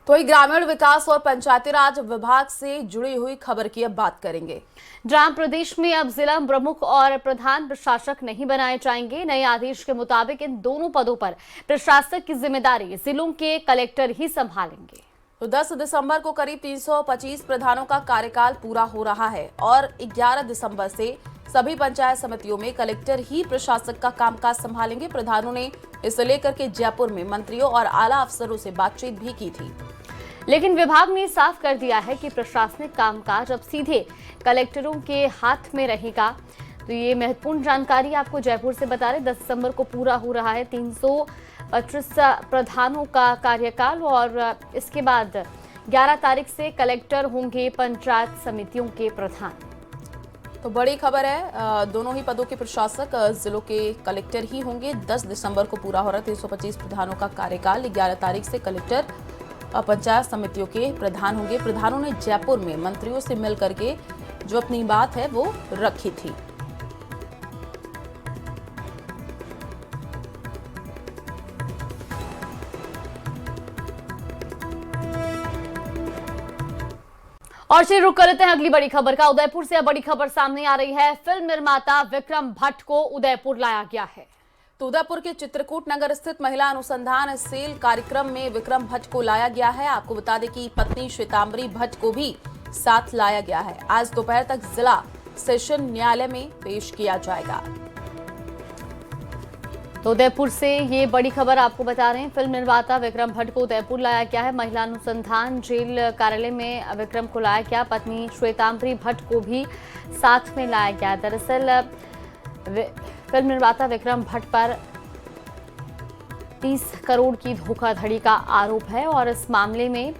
तो वही ग्रामीण विकास और पंचायती राज विभाग से जुड़ी हुई खबर की अब बात करेंगे, जहां प्रदेश में अब जिला प्रमुख और प्रधान प्रशासक नहीं बनाए जाएंगे। नए आदेश के मुताबिक इन दोनों पदों पर प्रशासक की जिम्मेदारी जिलों के कलेक्टर ही संभालेंगे। तो 10 दिसंबर को करीब 325 प्रधानों का कार्यकाल पूरा हो रहा है और 11 दिसंबर से सभी पंचायत समितियों में कलेक्टर ही प्रशासक का कामकाज संभालेंगे। प्रधानों ने इसे लेकर के जयपुर में मंत्रियों और आला अफसरों से बातचीत भी की थी, लेकिन विभाग ने साफ कर दिया है कि प्रशासनिक कामकाज अब सीधे कलेक्टरों के हाथ में रहेगा। तो ये महत्वपूर्ण जानकारी आपको जयपुर से बता रहे। 10 दिसंबर को पूरा हो रहा है 325 प्रधानों का कार्यकाल और इसके बाद 11 तारीख से कलेक्टर होंगे पंचायत समितियों के प्रधान। तो बड़ी खबर है, दोनों ही पदों के प्रशासक जिलों के कलेक्टर ही होंगे। 10 दिसंबर को पूरा हो रहा है 325 प्रधानों का कार्यकाल। 11 तारीख से कलेक्टर पंचायत समितियों के प्रधान होंगे। प्रधानों ने जयपुर में मंत्रियों से मिल करके जो अपनी बात है वो रखी थी। और चलिए रुक कर लेते हैं अगली बड़ी खबर का। उदयपुर से बड़ी खबर सामने आ रही है। फिल्म निर्माता विक्रम भट्ट को उदयपुर लाया गया है। तो उदयपुर के चित्रकूट नगर स्थित महिला अनुसंधान सेल कार्यक्रम में विक्रम भट्ट को लाया गया है। आपको बता दें कि पत्नी श्वेतांबरी भट्ट को भी साथ लाया गया है। आज दोपहर तक जिला सेशन न्यायालय में पेश किया जाएगा। तो उदयपुर से ये बड़ी खबर आपको बता रहे हैं। फिल्म निर्माता विक्रम भट्ट को उदयपुर लाया गया है। महिला अनुसंधान जेल कार्यालय में विक्रम को लाया गया। पत्नी श्वेतांबरी भट्ट को भी साथ में लाया गया। दरअसल फिल्म निर्माता विक्रम भट्ट पर 30 करोड़ की धोखाधड़ी का आरोप है और इस मामले में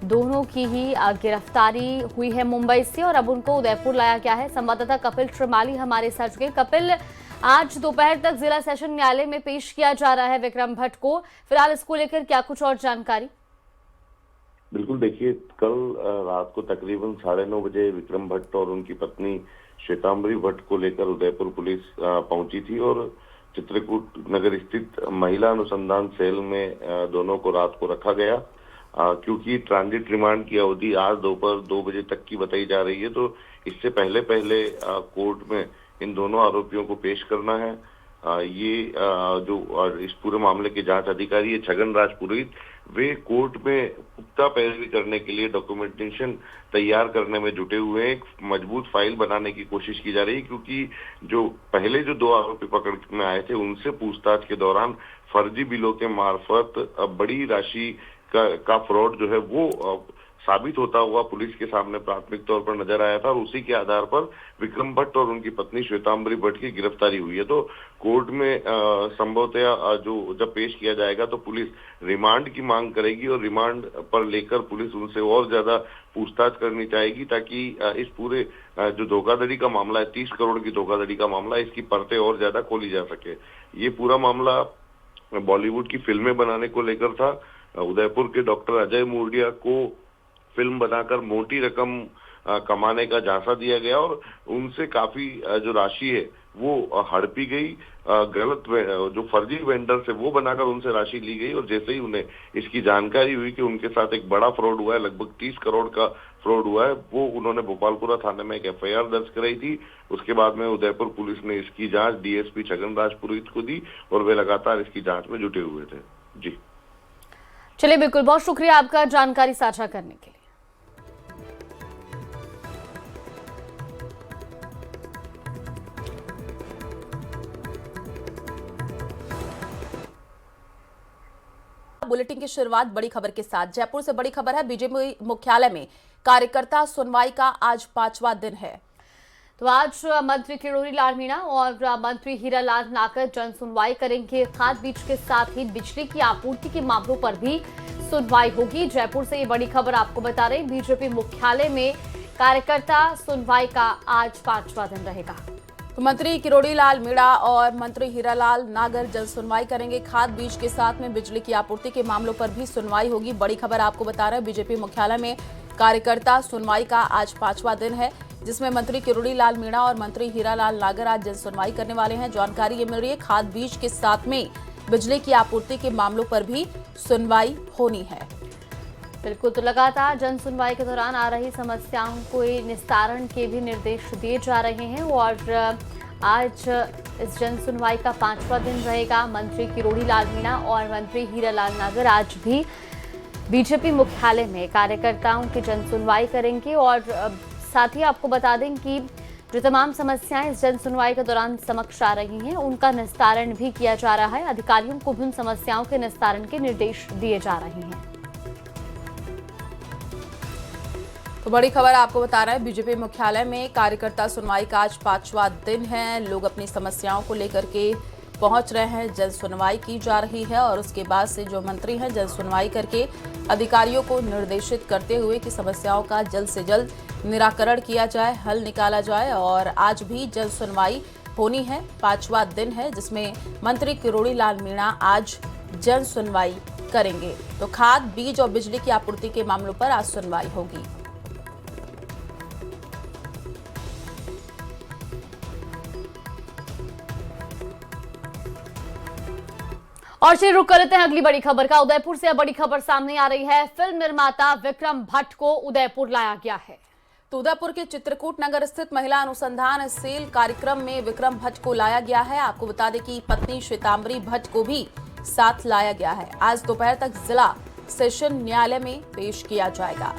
दोनों की ही गिरफ्तारी हुई है मुंबई से और अब उनको उदयपुर लाया गया है। संवाददाता कपिल त्रिमाली हमारे साथ जुड़े। कपिल, आज दोपहर तक जिला सेशन न्यायालय में पेश किया जा रहा है विक्रम भट्ट को। फिलहाल इसको लेकर क्या कुछ और जानकारी? बिल्कुल, देखिए, कल रात को तकरीबन 9:30 बजे विक्रम भट्ट और उनकी पत्नी श्वेतांबरी भट्ट को लेकर उदयपुर पुलिस पहुंची थी और चित्रकूट नगर स्थित महिला अनुसंधान सेल में दोनों को रात को रखा गया। क्योंकि ट्रांजिट रिमांड की अवधि आज दोपहर 2 बजे तक की बताई जा रही है, तो इससे पहले कोर्ट में इन दोनों आरोपियों को पेश करना है। ये जो इस पूरे मामले के जांच अधिकारी है छगन राज पुरोहित, वे कोर्ट में पुख्ता पैरवी करने के लिए डॉक्यूमेंटेशन तैयार करने में जुटे हुए हैं। एक मजबूत फाइल बनाने की कोशिश की जा रही है, क्योंकि जो पहले जो 2 आरोपी पकड़ में आए थे उनसे पूछताछ के दौरान फर्जी बिलों के मार्फत बड़ी राशि का फ्रॉड जो है वो साबित होता हुआ पुलिस के सामने प्राथमिक तौर पर नजर आया था और उसी के आधार पर विक्रम भट्ट और उनकी पत्नी श्वेतांबरी भट्ट की गिरफ्तारी हुई है। तो कोर्ट में संभवतः जो जब पेश किया जाएगा तो पुलिस रिमांड की मांग करेगी और रिमांड पर लेकर पुलिस उनसे और ज्यादा पूछताछ करनी चाहेगी, ताकि इस पूरे जो धोखाधड़ी का मामला है, 30 करोड़ की धोखाधड़ी का मामला, इसकी परतें और ज्यादा खोली जा सके। ये पूरा मामला बॉलीवुड की फिल्में बनाने को लेकर था। उदयपुर के डॉक्टर अजय मूर्डिया को फिल्म बनाकर मोटी रकम कमाने का झांसा दिया गया और उनसे काफी जो राशि है वो हड़पी गई। गलत जो फर्जी वेंडर से वो बनाकर उनसे राशि ली गई और जैसे ही उन्हें इसकी जानकारी हुई कि उनके साथ एक बड़ा फ्रॉड हुआ है, लगभग 30 करोड़ का फ्रॉड हुआ है, वो उन्होंने भोपालपुरा थाने में एक FIR दर्ज कराई थी। उसके बाद में उदयपुर पुलिस ने इसकी जांच DSP छगन राज पुरोहित को दी और वे लगातार इसकी जांच में जुटे हुए थे। जी चलिए, बिल्कुल, बहुत शुक्रिया आपका जानकारी साझा करने के लिए। बुलेटिन की शुरुआत बड़ी खबर के साथ। जयपुर से बड़ी खबर है, बीजेपी मुख्यालय में कार्यकर्ता सुनवाई का आज 5वां दिन है। तो आज मंत्री किरोड़ी लाल मीणा और मंत्री हीरालाल नागर जन सुनवाई करेंगे। खाद बीज के साथ ही बिजली की आपूर्ति के मामलों पर भी सुनवाई होगी। जयपुर से ये बड़ी खबर आपको बता रहे हैं। बीजेपी मुख्यालय में कार्यकर्ता सुनवाई का आज 5वां दिन रहेगा। तो मंत्री किरोड़ी लाल मीणा और मंत्री हीरालाल नागर जन सुनवाई करेंगे। खाद बीज के साथ में बिजली की आपूर्ति के मामलों पर भी सुनवाई होगी। बड़ी खबर आपको बता रहे हैं, बीजेपी मुख्यालय में कार्यकर्ता सुनवाई का आज 5वां दिन है, जिसमें मंत्री किरोड़ी लाल मीणा और मंत्री हीरालाल नागर आज जन सुनवाई करने वाले हैं। जानकारी ये मिल रही है, खाद बीज के साथ में बिजली की आपूर्ति के मामलों पर भी सुनवाई होनी है। बिल्कुल, तो लगातार जन सुनवाई के दौरान आ रही समस्याओं को निस्तारण के भी निर्देश दिए जा रहे हैं और आज इस जन सुनवाई का 5वां दिन रहेगा। मंत्री किरोड़ी लाल मीणा और मंत्री हीरालाल नागर आज भी बीजेपी मुख्यालय में कार्यकर्ताओं की जन सुनवाई करेंगे और साथ ही आपको बता दें कि जो तमाम समस्याएं इस जन सुनवाई के दौरान समक्ष आ रही हैं उनका निस्तारण भी किया जा रहा है। अधिकारियों को भी उन समस्याओं के निस्तारण के निर्देश दिए जा रहे हैं। तो बड़ी खबर आपको बता रहे हैं, बीजेपी मुख्यालय में कार्यकर्ता सुनवाई का आज 5वां दिन है। लोग अपनी समस्याओं को लेकर के पहुंच रहे हैं, जन सुनवाई की जा रही है और उसके बाद से जो मंत्री हैं जन सुनवाई करके अधिकारियों को निर्देशित करते हुए कि समस्याओं का जल्द से जल्द निराकरण किया जाए, हल निकाला जाए। और आज भी जन सुनवाई होनी है, 5वां दिन है जिसमें मंत्री किरोड़ी लाल मीणा आज जन सुनवाई करेंगे। तो खाद, बीज और बिजली की आपूर्ति के मामलों पर आज सुनवाई होगी। और चलिए रुक कर लेते हैं अगली बड़ी खबर का। उदयपुर से बड़ी खबर सामने आ रही है। फिल्म निर्माता विक्रम भट्ट को उदयपुर लाया गया है। तो उदयपुर के चित्रकूट नगर स्थित महिला अनुसंधान सेल कार्यक्रम में विक्रम भट्ट को लाया गया है। आपको बता दें कि पत्नी श्वेतांबरी भट्ट को भी साथ लाया गया है। आज दोपहर तक जिला सेशन न्यायालय में पेश किया जाएगा।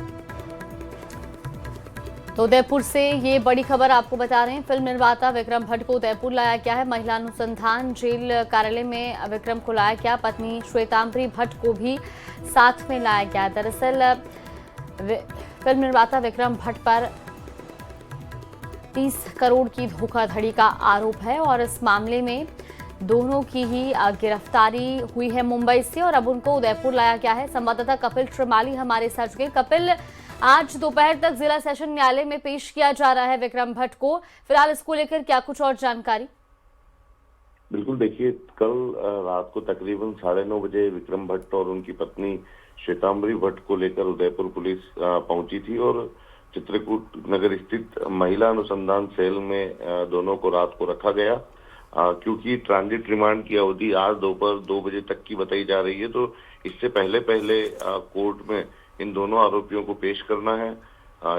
तो उदयपुर से ये बड़ी खबर आपको बता रहे हैं। फिल्म निर्माता विक्रम भट्ट को उदयपुर लाया गया है। महिला अनुसंधान जेल कार्यालय में विक्रम को लाया गया। पत्नी श्वेतांबरी भट्ट को भी साथ में लाया गया। दरअसल फिल्म निर्माता विक्रम भट्ट पर 30 करोड़ की धोखाधड़ी का आरोप है और इस मामले में दोनों की ही गिरफ्तारी हुई है मुंबई से और अब उनको उदयपुर लाया गया है। संवाददाता कपिल त्रिमाली हमारे साथ जुड़े। कपिल, आज दोपहर तक जिला सेशन न्यायालय में पेश किया जा रहा है विक्रम भट्ट को। फिलहाल इसको लेकर क्या कुछ और जानकारी? बिल्कुल, देखिए कल रात को तकरीबन 9:30 बजे विक्रम भट्ट और उनकी पत्नी श्वेतांबरी भट्ट को लेकर उदयपुर पुलिस पहुंची थी और चित्रकूट नगर स्थित महिला अनुसंधान सेल में दोनों को रात को रखा गया। क्योंकि ट्रांजिट रिमांड की अवधि आज दोपहर 2 बजे तक की बताई जा रही है, तो इससे पहले कोर्ट में इन दोनों आरोपियों को पेश करना है।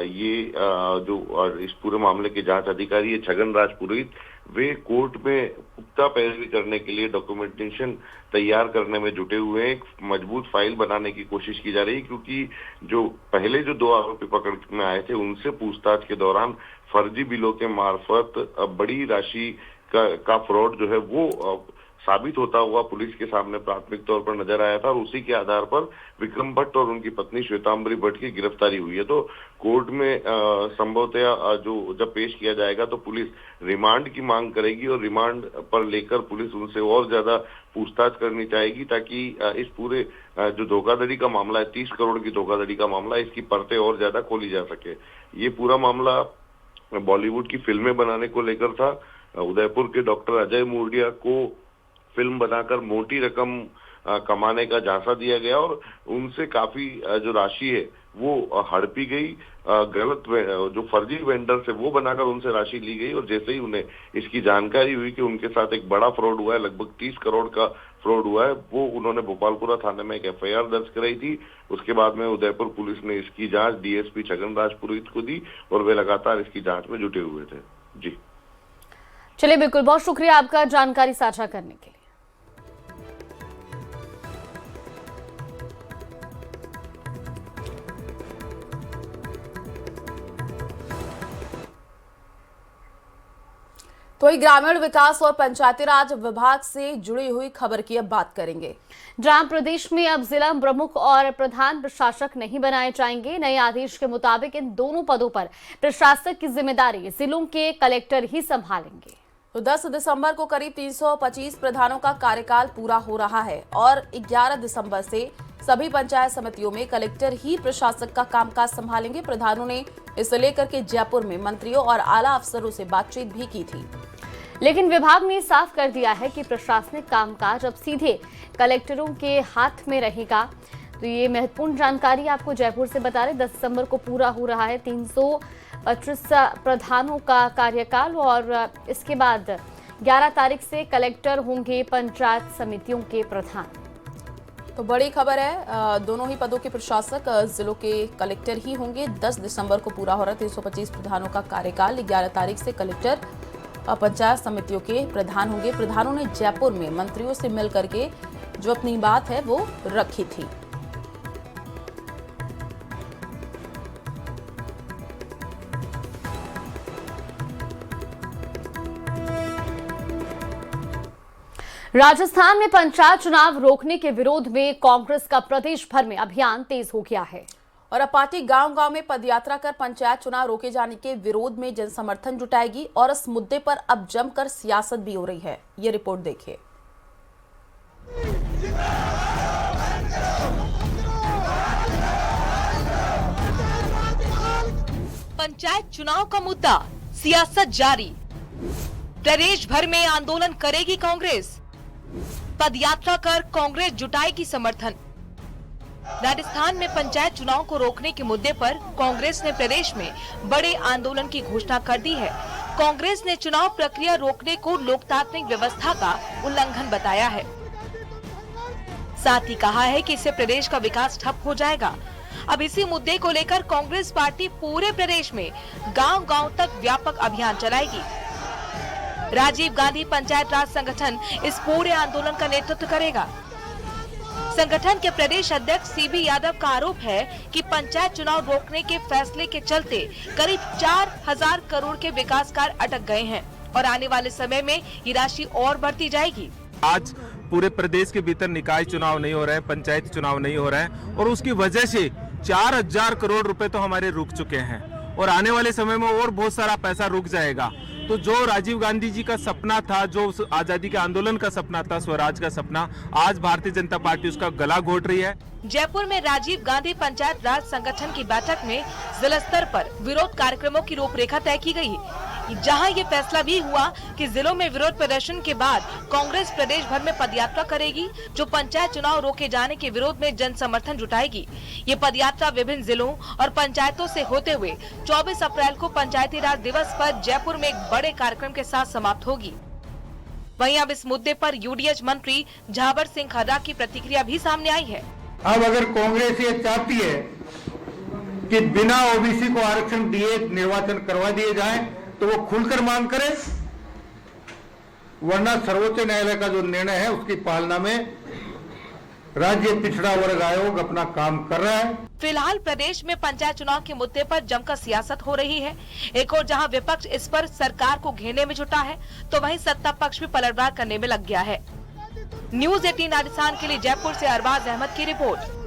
ये जो इस पूरे मामले के जांच अधिकारी है छगन राज पुरोहित, वे कोर्ट में पुख्ता पैरवी करने के लिए डॉक्यूमेंटेशन तैयार करने में जुटे हुए हैं। एक मजबूत फाइल बनाने की कोशिश की जा रही है क्योंकि जो पहले जो 2 आरोपी पकड़ में आए थे उनसे पूछताछ के दौरान फर्जी बिलों के मार्फत बड़ी राशि का फ्रॉड जो है वो साबित होता हुआ पुलिस के सामने प्राथमिक तौर पर नजर आया था और उसी के आधार पर विक्रम भट्ट और उनकी पत्नी श्वेतांबरी भट्ट की गिरफ्तारी हुई है। तो कोर्ट में संभवतः जो जब पेश किया जाएगा तो पुलिस रिमांड की मांग करेगी और रिमांड पर लेकर पुलिस उनसे और ज्यादा पूछताछ करनी चाहेगी ताकि इस पूरे जो धोखाधड़ी का मामला है, 30 करोड़ की धोखाधड़ी का मामला, इसकी परतें और ज्यादा खोली जा सके। ये पूरा मामला बॉलीवुड की फिल्में बनाने को लेकर था। उदयपुर के डॉक्टर अजय मूर्डिया को फिल्म बनाकर मोटी रकम कमाने का झांसा दिया गया और उनसे काफी जो राशि है वो हड़पी गई। गलत जो फर्जी वेंडर से वो बनाकर उनसे राशि ली गई और जैसे ही उन्हें इसकी जानकारी हुई कि उनके साथ एक बड़ा फ्रॉड हुआ है, लगभग 30 करोड़ का फ्रॉड हुआ है, वो उन्होंने भोपालपुरा थाने में एक FIR दर्ज कराई थी। उसके बाद में उदयपुर पुलिस ने इसकी जांच DSP छगन राज पुरोहित को दी और वे लगातार इसकी जांच में जुटे हुए थे। जी चलिए, बिल्कुल, बहुत शुक्रिया आपका जानकारी साझा करने के लिए। तो वही ग्रामीण विकास और पंचायती राज विभाग से जुड़ी हुई खबर की अब बात करेंगे, जहां प्रदेश में अब जिला प्रमुख और प्रधान प्रशासक नहीं बनाए जाएंगे। नए आदेश के मुताबिक इन दोनों पदों पर प्रशासक की जिम्मेदारी जिलों के कलेक्टर ही संभालेंगे। तो 10 दिसंबर को करीब 325 प्रधानों का कार्यकाल पूरा हो रहा है और 11 दिसंबर से सभी पंचायत समितियों में कलेक्टर ही प्रशासक का कामकाज संभालेंगे। प्रधानों ने इसे लेकर के जयपुर में मंत्रियों और आला अफसरों से बातचीत भी की थी, लेकिन विभाग ने साफ कर दिया है कि प्रशासनिक कामकाज अब सीधे कलेक्टरों के हाथ में रहेगा। तो ये महत्वपूर्ण जानकारी आपको जयपुर से बता रहे। 10 दिसंबर को पूरा हो रहा है 325 प्रधानों का कार्यकाल और इसके बाद 11 तारीख से कलेक्टर होंगे पंचायत समितियों के प्रधान। तो बड़ी खबर है, दोनों ही पदों के प्रशासक जिलों के कलेक्टर ही होंगे। 10 दिसंबर को पूरा हो रहा 325 प्रधानों का कार्यकाल। 11 तारीख से कलेक्टर पंचायत समितियों के प्रधान होंगे। प्रधानों ने जयपुर में मंत्रियों से मिल करके जो अपनी बात है वो रखी थी। राजस्थान में पंचायत चुनाव रोकने के विरोध में कांग्रेस का प्रदेश भर में अभियान तेज हो गया है और अब पार्टी गांव-गांव में पदयात्रा कर पंचायत चुनाव रोके जाने के विरोध में जनसमर्थन जुटाएगी और इस मुद्दे पर अब जमकर सियासत भी हो रही है। ये रिपोर्ट देखिए। पंचायत चुनाव का मुद्दा, सियासत जारी। प्रदेश भर में आंदोलन करेगी कांग्रेस, पदयात्रा कर कांग्रेस जुटाएगी समर्थन। राजस्थान में पंचायत चुनाव को रोकने के मुद्दे पर कांग्रेस ने प्रदेश में बड़े आंदोलन की घोषणा कर दी है। कांग्रेस ने चुनाव प्रक्रिया रोकने को लोकतांत्रिक व्यवस्था का उल्लंघन बताया है। साथ ही कहा है कि इससे प्रदेश का विकास ठप हो जाएगा। अब इसी मुद्दे को लेकर कांग्रेस पार्टी पूरे प्रदेश में गांव-गांव तक व्यापक अभियान चलाएगी। राजीव गांधी पंचायत राज संगठन इस पूरे आंदोलन का नेतृत्व करेगा। संगठन के प्रदेश अध्यक्ष सीबी यादव का आरोप है कि पंचायत चुनाव रोकने के फैसले के चलते करीब 4000 करोड़ के विकास कार्य अटक गए हैं और आने वाले समय में ये राशि और बढ़ती जाएगी। आज पूरे प्रदेश के भीतर निकाय चुनाव नहीं हो रहे हैं, पंचायत चुनाव नहीं हो रहे हैं और उसकी वजह से 4000 करोड़ रुपए तो हमारे रुक चुके हैं और आने वाले समय में और बहुत सारा पैसा रुक जाएगा। तो जो राजीव गांधी जी का सपना था, जो आजादी के आंदोलन का सपना था, स्वराज का सपना, आज भारतीय जनता पार्टी उसका गला घोट रही है। जयपुर में राजीव गांधी पंचायत राज संगठन की बैठक में जिला स्तर पर विरोध कार्यक्रमों की रूपरेखा तय की गई, जहां ये फैसला भी हुआ कि जिलों में विरोध प्रदर्शन के बाद कांग्रेस प्रदेश भर में पदयात्रा करेगी, जो पंचायत चुनाव रोके जाने के विरोध में जन समर्थन जुटाएगी। ये पदयात्रा विभिन्न जिलों और पंचायतों से होते हुए 24 अप्रैल को पंचायती राज दिवस पर जयपुर में एक बड़े कार्यक्रम के साथ समाप्त होगी। वहीं अब इस मुद्दे पर यूडीएच मंत्री झावर सिंह खर्रा की प्रतिक्रिया भी सामने आई है। अब अगर कांग्रेस ये चाहती है कि बिना ओबीसी को आरक्षण दिए निर्वाचन करवा दिए जाए तो वो खुलकर मांग करे, वरना सर्वोच्च न्यायालय का जो निर्णय है उसकी पालना में राज्य पिछड़ा वर्ग आयोग अपना काम कर रहा है। फिलहाल प्रदेश में पंचायत चुनाव के मुद्दे पर जमकर सियासत हो रही है। एक और जहां विपक्ष इस पर सरकार को घेरने में जुटा है, तो वहीं सत्ता पक्ष भी पलटवार करने में लग गया है। न्यूज़ 18 राजस्थान के लिए जयपुर से अरबाज अहमद की रिपोर्ट।